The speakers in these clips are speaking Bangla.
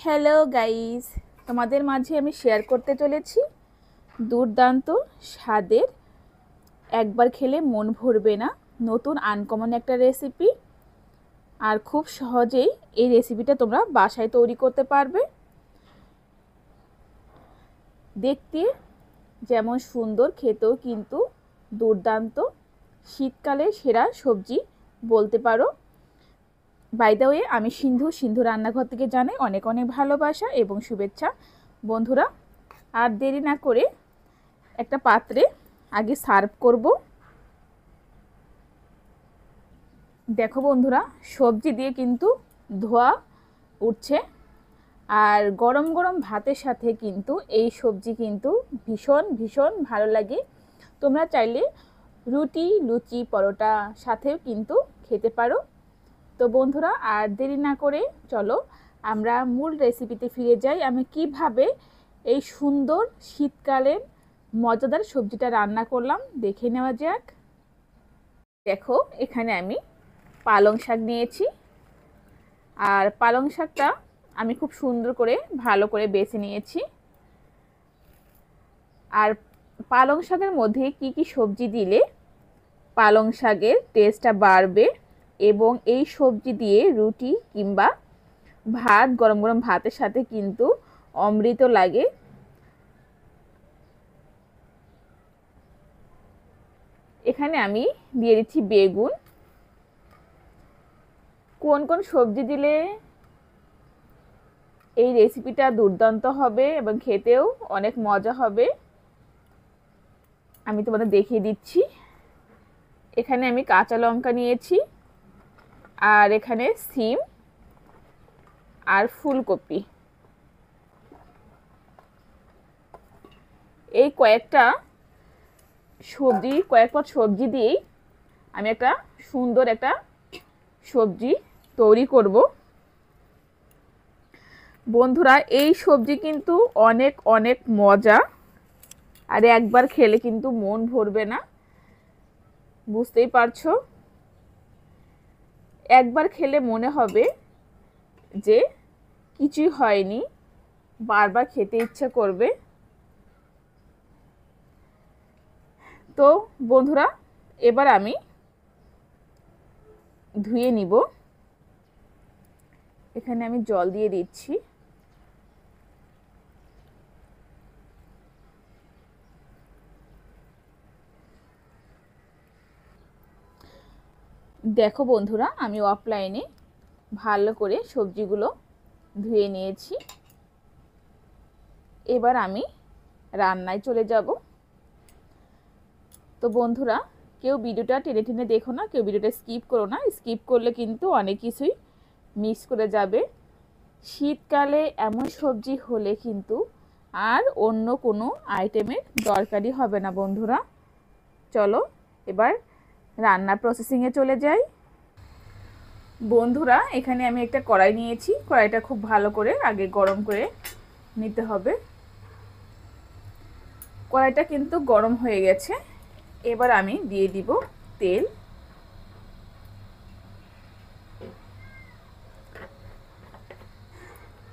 হ্যালো গাইস, তোমাদের মাঝে আমি শেয়ার করতে চলেছি দুর্দান্ত স্বাদের, একবার খেলে মন ভরবে না নতুন আনকমন একটা রেসিপি। আর খুব সহজেই এই রেসিপিটা তোমরা বাসায় তৈরি করতে পারবে। দেখতে যেমন সুন্দর, খেতেও কিন্তু দুর্দান্ত। শীতকালে সেরা সবজি বলতে পারো। বাই দ্য ওয়ে, আমি সিন্ধু রান্নাঘর থেকে জানাই অনেক অনেক ভালোবাসা এবং শুভেচ্ছা। বন্ধুরা, আর দেরি না করে একটা পাত্রে আগে সার্ভ করব। দেখো বন্ধুরা, সবজি দিয়ে কিন্তু ধোয়া উঠছে, আর গরম গরম ভাতের সাথে কিন্তু এই সবজি কিন্তু ভীষণ ভীষণ ভালো লাগে। তোমরা চাইলে রুটি, লুচি, পরোটা সাথেও কিন্তু খেতে পারো। তো বন্ধুরা, আর দেরি না করে চলো আমরা মূল রেসিপিতে ফিরে যাই। আমি কিভাবে এই সুন্দর শীতকালের মজাদার সবজিটা রান্না করলাম দেখে নেওয়া যাক। দেখো, এখানে আমি পালং শাক নিয়েছি, আর পালং শাকটা আমি খুব সুন্দর করে ভালো করে বেছে নিয়েছি। আর পালং শাকের মধ্যে কি কি সবজি দিলে পালং শাকের টেস্টটা বাড়বে এবং এই সবজি দিয়ে রুটি কিংবা ভাত, গরম গরম ভাতের সাথে কিন্তু অমৃত লাগে। এখানে আমি দিয়ে দিচ্ছি বেগুন। কোন কোন সবজি দিলে এই রেসিপিটা দুর্দান্ত হবে এবং খেতেও অনেক মজা হবে আমি তোমাদের দেখিয়ে দিচ্ছি। এখানে আমি কাঁচা লঙ্কা নিয়েছি, আর এখানে সিম আর ফুলকপি। এই কয়েক পদ সবজি দিয়েই আমি একটা সুন্দর একটা সবজি তৈরি করব। বন্ধুরা, এই সবজি কিন্তু অনেক অনেক মজা, আর একবার খেলে কিন্তু মন ভরবে না, বুঝতেই পারছো। একবার খেলে মনে হবে যে কিছুই হয়নি, বারবার খেতে ইচ্ছা করবে। তো বন্ধুরা, এবার আমি ধুয়ে নিব। এখানে আমি জল দিয়ে দিচ্ছি। দেখো বন্ধুরা, আমি অফলাইনে ভালো করে সবজিগুলো ধুয়ে নিয়েছি। এবার আমি রান্নায় চলে যাব। তো বন্ধুরা, কেউ ভিডিওটা টেনে টেনে দেখো না, কেউ ভিডিওটা স্কিপ করো না। স্কিপ করলে কিন্তু অনেক কিছুই মিস করে যাবে। শীতকালে এমন সবজি হলে কিন্তু আর অন্য কোনো আইটেমের দরকারই হবে না। বন্ধুরা চলো এবার রান্নার প্রসেসিংয়ে চলে যাই। বন্ধুরা, এখানে আমি একটা কড়াই নিয়েছি। কড়াইটা খুব ভালো করে আগে গরম করে নিতে হবে। কড়াইটা কিন্তু গরম হয়ে গেছে। এবার আমি দিয়ে দিব তেল।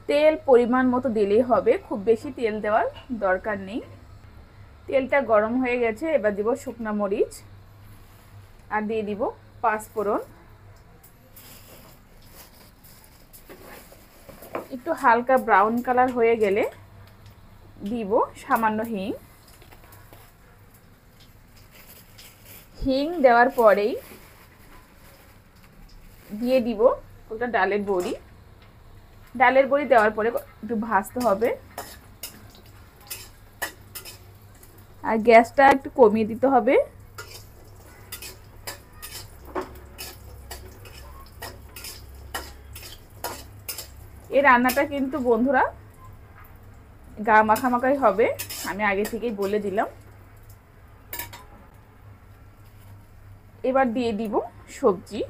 তেল পরিমাণ মতো দিলেই হবে, খুব বেশি তেল দেওয়ার দরকার নেই। তেলটা গরম হয়ে গেছে। এবার দিব শুকনা মরিচ, আর দিয়ে দিব পাঁচফোড়ন। একটু হালকা ব্রাউন কালার হয়ে গেলে দিব সামান্য হিং। হিং দেওয়ার পরেই দিয়ে দিব ওটা ডালের বড়ি। ডালের বড়ি দেওয়ার পরে একটু ভাজতে হবে, আর গ্যাসটা একটু কমিয়ে দিতে হবে। এই রান্নাটা কিন্তু বন্ধুরা গা মাখামাখাই হবে, আমি আগে থেকেই বলে দিলাম। এবার দিয়ে দিব সবজি।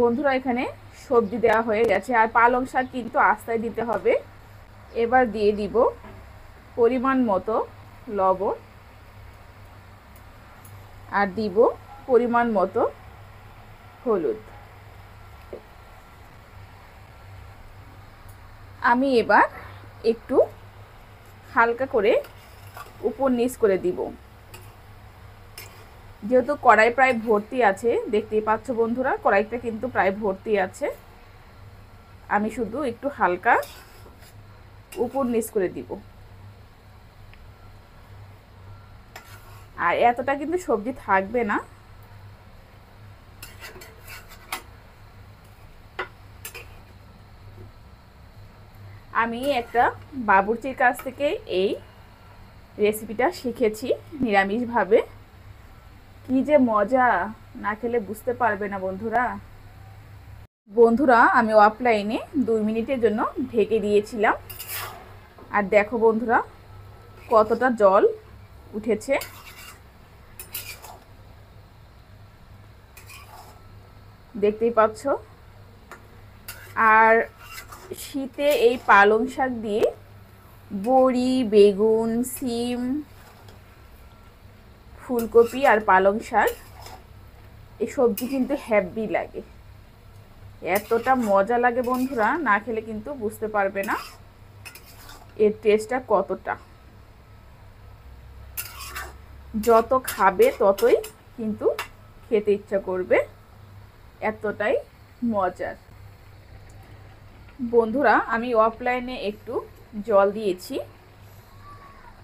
বন্ধুরা, এখানে সবজি দেওয়া হয়ে গেছে, আর পালং শাক কিন্তু আস্তায় দিতে হবে। এবার দিয়ে দিব পরিমাণ মতো লবণ। আর দিব পরিমাণ মতো হলুদ। আমি এবার একটু হালকা করে উপর নিচ করে দিব। যেহেতু কড়াই প্রায় ভর্তি আছে, দেখতেই পাচ্ছ বন্ধুরা কড়াইটা কিন্তু প্রায় ভর্তি আছে, আমি শুধু একটু হালকা উপর নিচ করে দিব। আর এতটা কিন্তু সবজি থাকবে না। আমি একটা বাবুর্চির কাছ থেকে এই রেসিপিটা শিখেছি নিরামিষভাবে। কি যে মজা, না খেলে বুঝতে পারবে না বন্ধুরা। আমি অফলাইনে 2 মিনিটের জন্য ঢেকে দিয়েছিলাম। আর দেখো বন্ধুরা কতটা জল উঠেছে। দেখতেই পাচ্ছ। আর শীতে এই পালং শাক দিয়ে বড়ি, বেগুন, সিম, ফুলকপি আর পালং শাক, এই সবজি কিন্তু হেভি লাগে। এতটা মজা লাগে বন্ধুরা, না খেলে কিন্তু বুঝতে পারবে না এর টেস্টটা কতটা। যত খাবে ততই কিন্তু খেতে ইচ্ছা করবে, এতটাই মজার। বন্ধুরা আমি অফলাইনে একটু জল দিয়েছি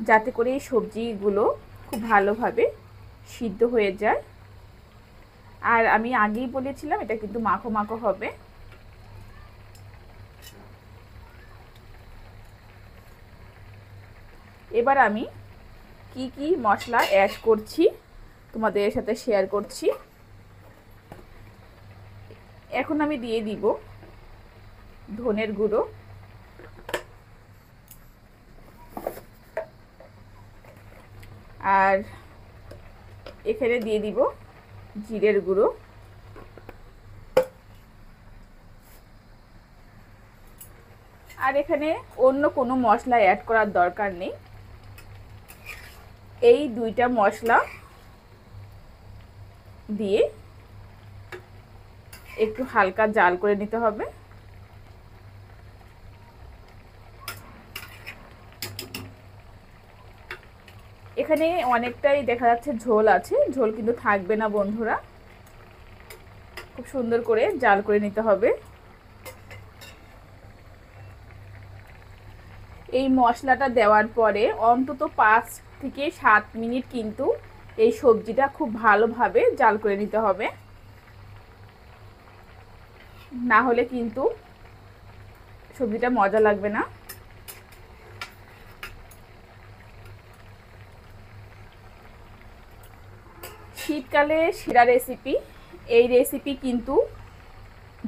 যাতে করে এই সবজিগুলো খুব ভালোভাবে সিদ্ধ হয়ে যায়। আর আমি আগেই বলেছিলাম এটা কিন্তু মাখো মাখো হবে। এবার আমি কি কি মশলা অ্যাড করছি তোমাদের সাথে শেয়ার করছি। এখন আমি দিয়ে দিব ধনের গুঁড়ো, আর এখানে দিয়ে দিব জিরের গুঁড়ো, আর এখানে অন্য কোনো মশলা অ্যাড করার দরকার নেই। এই 2টা মশলা দিয়ে একটু হালকা জাল করে নিতে হবে। এখানে অনেকটাই দেখা যাচ্ছে ঝোল আছে, ঝোল কিন্তু থাকবে না বন্ধুরা। খুব সুন্দর করে জাল করে নিতে হবে। এই মশলাটা দেওয়ার পরে অন্তত 5 থেকে 7 মিনিট কিন্তু এই সবজিটা খুব ভালোভাবে জাল করে নিতে হবে, না হলে কিন্তু সবজিটা মজা লাগবে না। শীতকালে সেরা রেসিপি এই রেসিপি, কিন্তু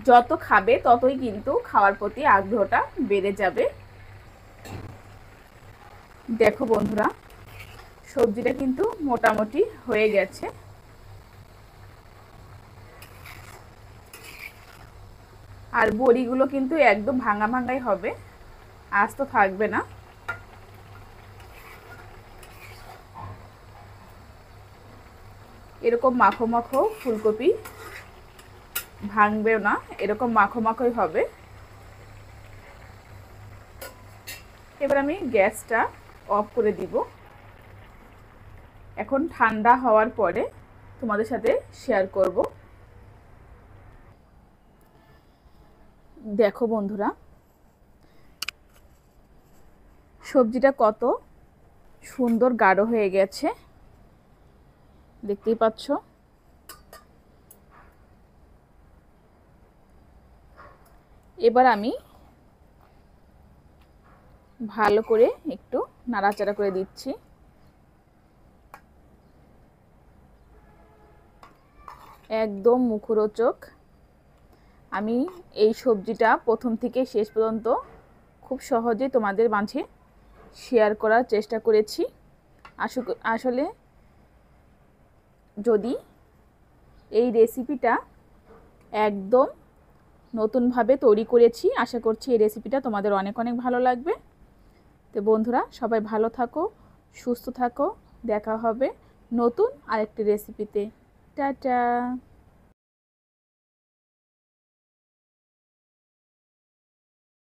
যত খাবে ততই কিন্তু খাওয়ার প্রতি আগ্রহটা বেড়ে যাবে। দেখো বন্ধুরা সবজিটা কিন্তু মোটামুটি হয়ে গেছে। আর বড়িগুলো কিন্তু একদম ভাঙা ভাঙাই হবে, আস্ত থাকবে না। এরকম মাখো মাখো ফুলকপি ভাঙবেও না, এরকম মাখো মাখোই হবে। এবার আমি গ্যাসটা অফ করে দিব। এখন ঠান্ডা হওয়ার পরে তোমাদের সাথে শেয়ার করব। দেখো বন্ধুরা সবজিটা কত সুন্দর গাঢ় হয়ে গেছে, দেখতেই পাচ্ছ। এবার আমি ভালো করে একটু নাড়াচাড়া করে দিচ্ছি। একদম মুখরোচক। আমি এই সবজিটা প্রথম থেকে শেষ পর্যন্ত খুব সহজে তোমাদের মাঝে শেয়ার করার চেষ্টা করেছি। আসলে যদি এই রেসিপিটা একদম নতুনভাবে তৈরি করেছি, আশা করছি এই রেসিপিটা তোমাদের অনেক অনেক ভালো লাগবে। তো বন্ধুরা সবাই ভালো থাকো, সুস্থ থাকো, দেখা হবে নতুন আরেকটি রেসিপিতে। টাটা।